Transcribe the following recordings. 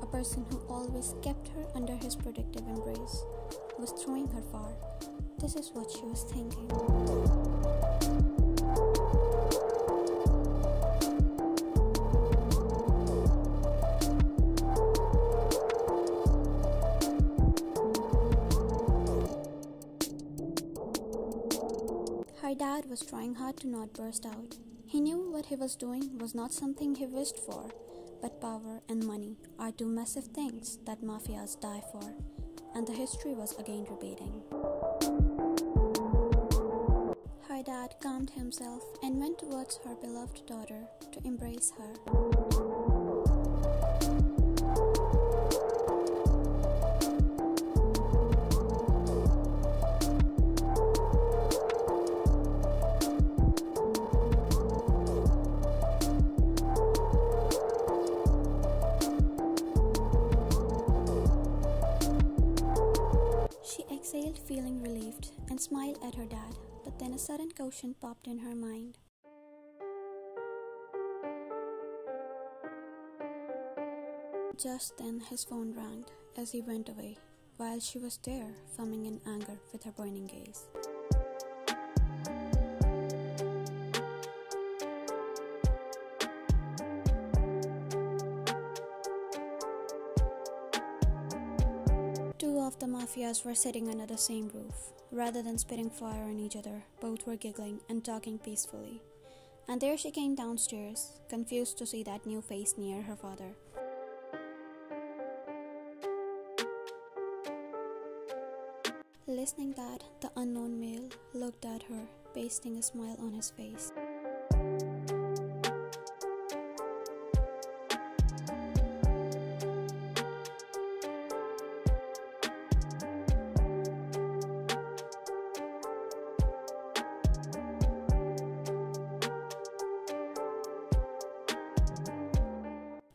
a person who always kept her under his protective embrace, was throwing her far. This is what she was thinking. Her dad was trying hard to not burst out. He knew what he was doing was not something he wished for, but power and money are two massive things that mafias die for, and the history was again repeating. Her dad calmed himself and went towards her beloved daughter to embrace her. Exhaled, feeling relieved, and smiled at her dad, but then a sudden caution popped in her mind. Just then his phone rang as he went away, while she was there, foaming in anger with her burning gaze. Two of the mafias were sitting under the same roof. Rather than spitting fire on each other, both were giggling and talking peacefully. And there she came downstairs, confused to see that new face near her father. Listening that, the unknown male looked at her, pasting a smile on his face.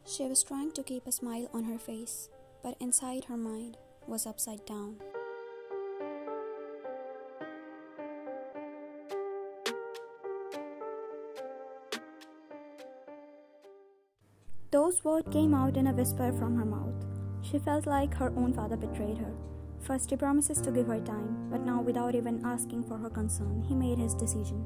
She was trying to keep a smile on her face, but inside her mind was upside down. Those words came out in a whisper from her mouth. She felt like her own father betrayed her. First he promises to give her time, but now without even asking for her concern, he made his decision.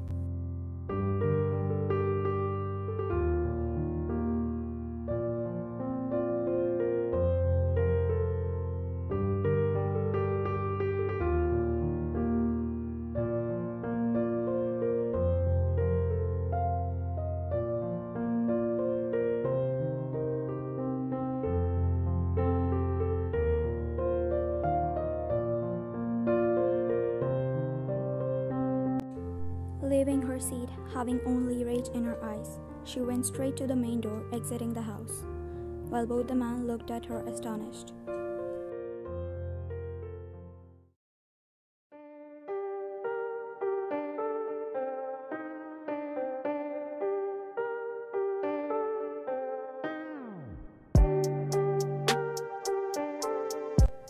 Leaving her seat, having only rage in her eyes, she went straight to the main door, exiting the house, while both the men looked at her astonished.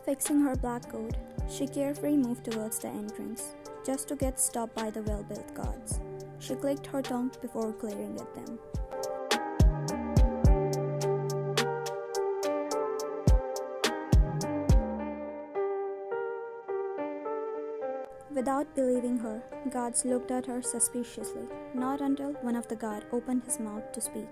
Fixing her black coat, she carefree moved towards the entrance, just to get stopped by the well-built guards. She clicked her tongue before glaring at them. Without believing her, guards looked at her suspiciously, not until one of the guards opened his mouth to speak.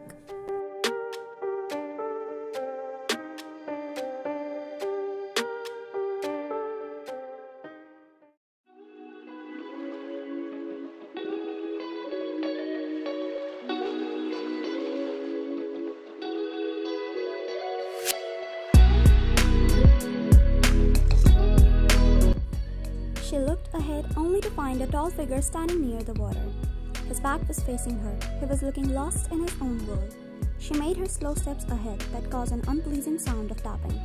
She looked ahead only to find a tall figure standing near the water. His back was facing her. He was looking lost in his own world. She made her slow steps ahead that caused an unpleasing sound of tapping.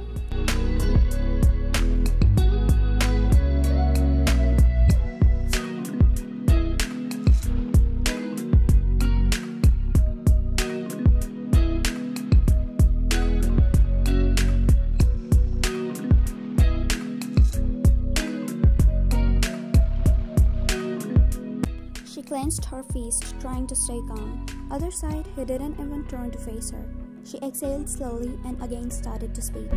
She clenched her fist, trying to stay calm. Other side, he didn't even turn to face her. She exhaled slowly and again started to speak.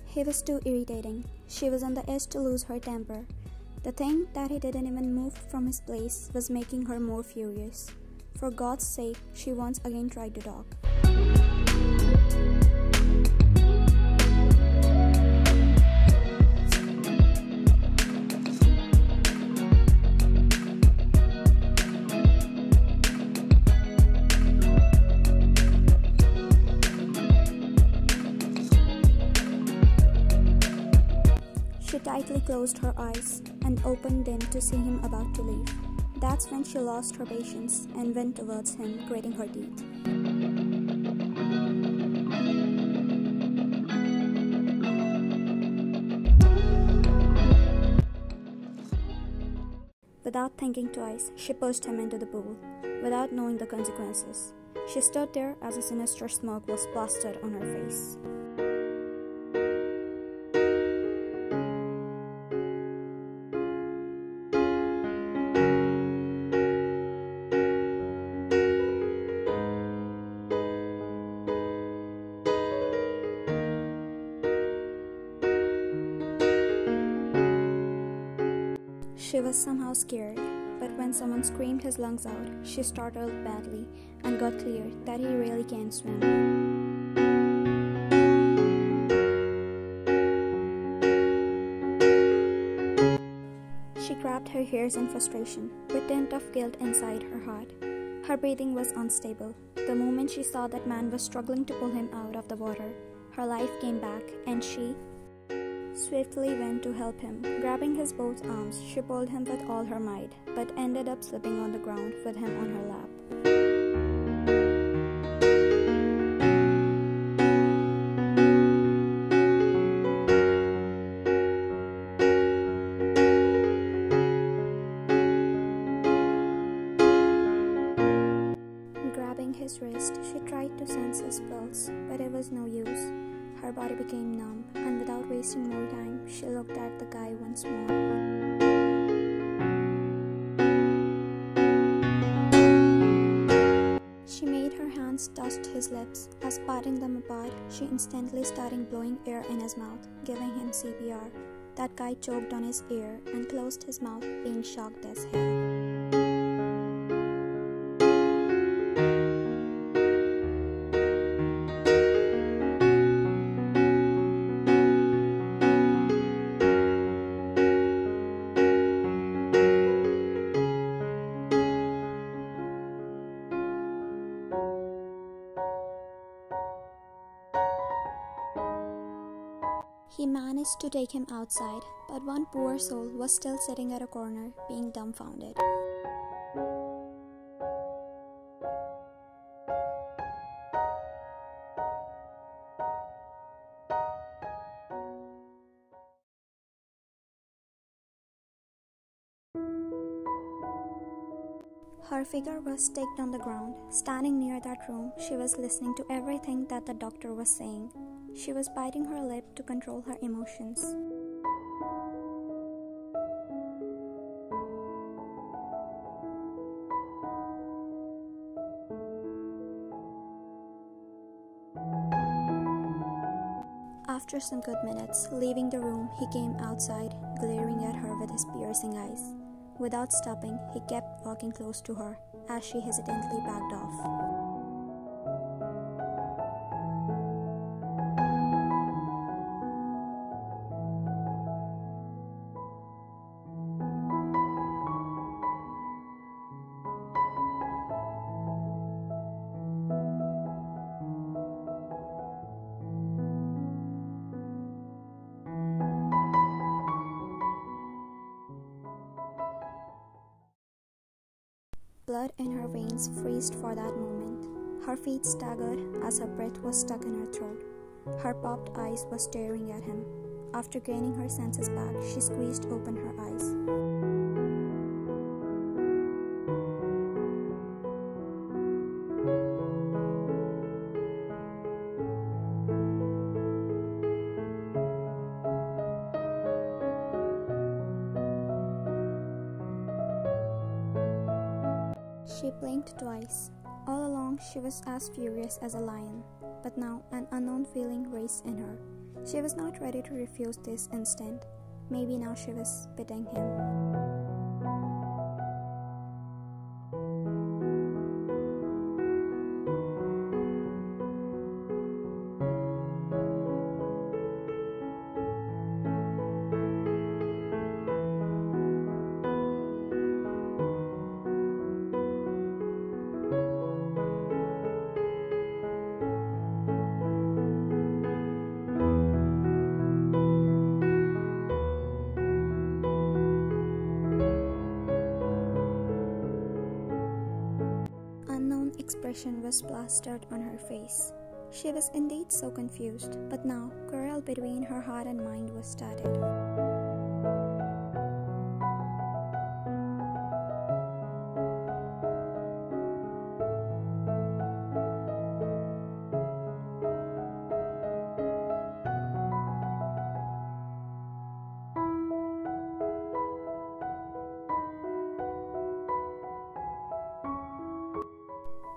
He was too irritating. She was on the edge to lose her temper. The thing that he didn't even move from his place was making her more furious. For God's sake, she once again tried to talk. She tightly closed her eyes and opened them to see him about to leave. That's when she lost her patience and went towards him, grating her teeth. Without thinking twice, she pushed him into the pool, without knowing the consequences. She stood there as a sinister smirk was plastered on her face. She was somehow scared, but when someone screamed his lungs out, she startled badly and got clear that he really can't swim. She grabbed her hairs in frustration, with a tint of guilt inside her heart. Her breathing was unstable. The moment she saw that man was struggling to pull him out of the water, her life came back, and she swiftly went to help him. Grabbing his both arms, she pulled him with all her might, but ended up slipping on the ground with him on her lap. Grabbing his wrist, she tried to sense his pulse, but it was no use. Her body became numb, and without wasting more time, she looked at the guy once more. She made her hands touch his lips. As parting them apart, she instantly started blowing air in his mouth, giving him CPR. That guy choked on his ear and closed his mouth, being shocked as hell. He managed to take him outside, but one poor soul was still sitting at a corner, being dumbfounded. Her figure was staked on the ground. Standing near that room, she was listening to everything that the doctor was saying. She was biting her lip to control her emotions. After some good minutes, leaving the room, he came outside, glaring at her with his piercing eyes. Without stopping, he kept walking close to her as she hesitantly backed off. Blood in her veins freezed for that moment. Her feet staggered as her breath was stuck in her throat. Her popped eyes were staring at him. After gaining her senses back, she squeezed open her eyes. She blinked twice. All along she was as furious as a lion, but now an unknown feeling raced in her. She was not ready to refuse this instant. Maybe now she was pitying him. Unknown expression was plastered on her face. She was indeed so confused, but now quarrel between her heart and mind was started.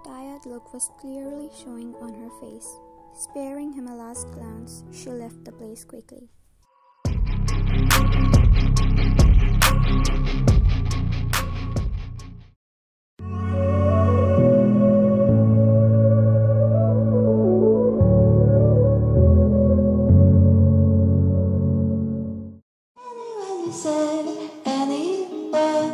Tired look was clearly showing on her face. Sparing him a last glance, she left the place quickly. Anyone you said, anyone